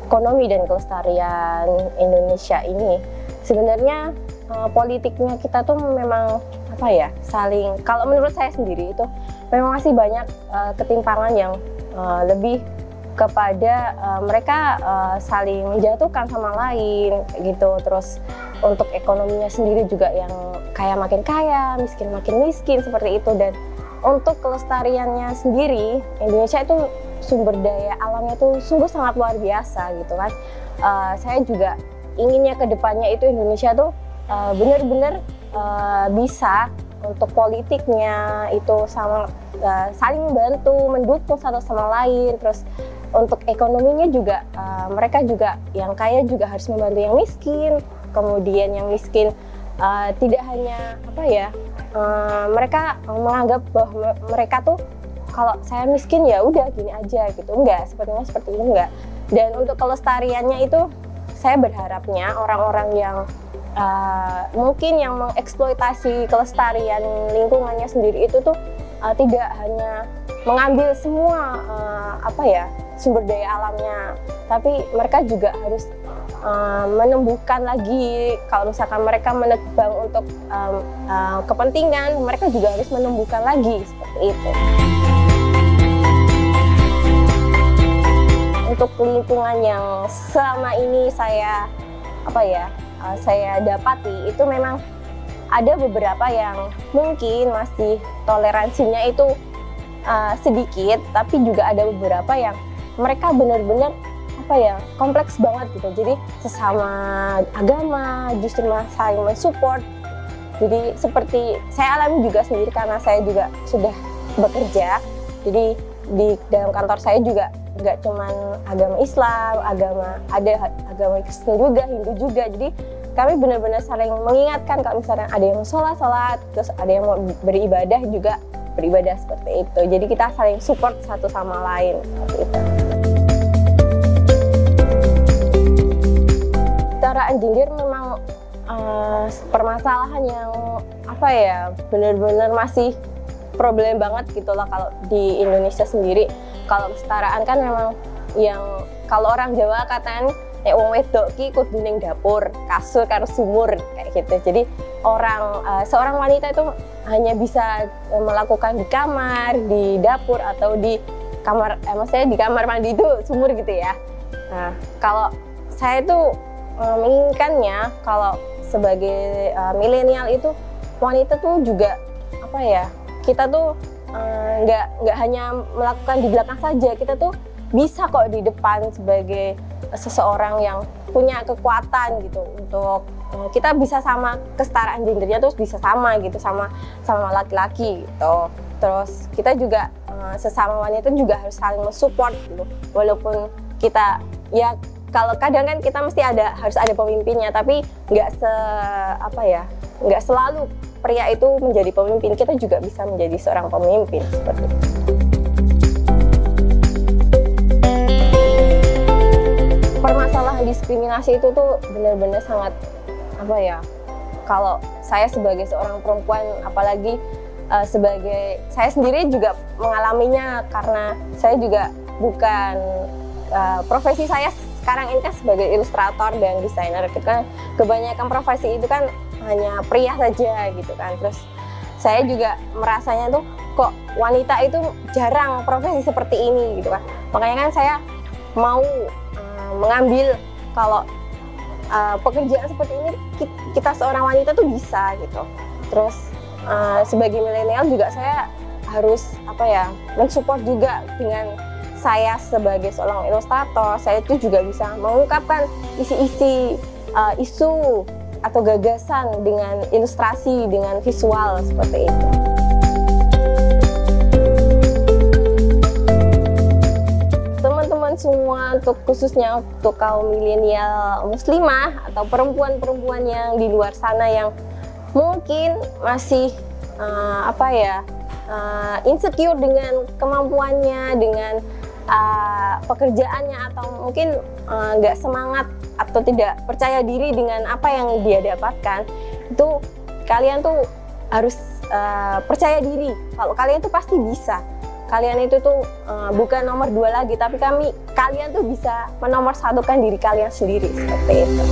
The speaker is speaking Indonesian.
ekonomi dan kelestarian Indonesia ini, sebenarnya politiknya kita tuh memang apa ya, saling, kalau menurut saya sendiri itu memang masih banyak ketimpangan yang lebih kepada mereka saling menjatuhkan sama lain gitu. Terus untuk ekonominya sendiri juga yang kaya makin kaya, miskin makin miskin seperti itu. Dan untuk kelestariannya sendiri, Indonesia itu sumber daya alamnya tuh sungguh sangat luar biasa gitu kan. Saya juga inginnya ke depannya itu Indonesia tuh benar-benar bisa untuk politiknya itu sama saling membantu, mendukung satu sama lain. Terus untuk ekonominya juga mereka juga yang kaya juga harus membantu yang miskin. Kemudian yang miskin tidak hanya apa ya, mereka menganggap bahwa mereka tuh kalau saya miskin ya udah gini aja gitu, enggak, sepertinya seperti ini enggak. Dan untuk kelestariannya itu saya berharapnya orang-orang yang mungkin yang mengeksploitasi kelestarian lingkungannya sendiri itu tuh tidak hanya mengambil semua apa ya, sumber daya alamnya, tapi mereka juga harus menumbuhkan lagi. Kalau misalkan mereka menebang untuk kepentingan, mereka juga harus menumbuhkan lagi seperti itu. Untuk lingkungan yang selama ini saya saya dapati itu memang ada beberapa yang mungkin masih toleransinya itu sedikit, tapi juga ada beberapa yang mereka benar-benar apa ya, kompleks banget gitu. Jadi sesama agama justru saling mensupport. Jadi seperti saya alami juga sendiri karena saya juga sudah bekerja. Jadi di dalam kantor saya juga nggak cuman agama Islam, ada agama Kristen juga, Hindu juga. Jadi kami benar-benar saling mengingatkan kalau misalnya ada yang sholat, terus ada yang mau beribadah juga beribadah seperti itu. Jadi kita saling support satu sama lain seperti itu. Kesetaraan gender memang permasalahan yang apa ya, benar-benar masih problem banget gitu lah kalau di Indonesia sendiri. Kalau kesetaraan kan memang yang kalau orang Jawa katanya wong wedok ki kudu ning dapur, kasur karo sumur kayak gitu. Jadi seorang wanita itu hanya bisa melakukan di kamar, di dapur, atau di kamar, maksudnya di kamar mandi itu sumur gitu ya. Nah, kalau saya tuh menginginkannya kalau sebagai milenial itu wanita tuh juga apa ya, kita tuh nggak hanya melakukan di belakang saja, kita tuh bisa kok di depan sebagai seseorang yang punya kekuatan gitu. Untuk kita bisa sama, kesetaraan gendernya terus bisa sama gitu, sama laki-laki gitu. Terus kita juga sesama wanita juga harus saling mensupport gitu. Walaupun kita ya, kalau kadang kan kita mesti harus ada pemimpinnya, tapi nggak selalu pria itu menjadi pemimpin. Kita juga bisa menjadi seorang pemimpin seperti itu. Permasalahan diskriminasi itu tuh benar-benar sangat apa ya, kalau saya sebagai seorang perempuan, apalagi sebagai saya sendiri juga mengalaminya, karena saya juga bukan profesi saya sekarang ini kan sebagai ilustrator dan desainer gitu kan. Kebanyakan profesi itu kan hanya pria saja gitu kan. Terus saya juga merasanya tuh kok wanita itu jarang profesi seperti ini gitu kan. Makanya kan saya mau mengambil kalau pekerjaan seperti ini kita seorang wanita tuh bisa gitu. Terus sebagai milenial juga saya harus apa ya, mensupport juga. Dengan saya sebagai seorang ilustrator, saya itu juga bisa mengungkapkan isi-isi isu atau gagasan dengan ilustrasi, dengan visual seperti itu. Teman-teman semua, untuk khususnya untuk kaum milenial muslimah atau perempuan-perempuan yang di luar sana yang mungkin masih insecure dengan kemampuannya, dengan pekerjaannya, atau mungkin nggak semangat atau tidak percaya diri dengan apa yang dia dapatkan, itu kalian tuh harus percaya diri kalau kalian tuh pasti bisa. kalian itu tuh bukan nomor 2 lagi, tapi kalian tuh bisa menomorsatukan diri kalian sendiri seperti itu.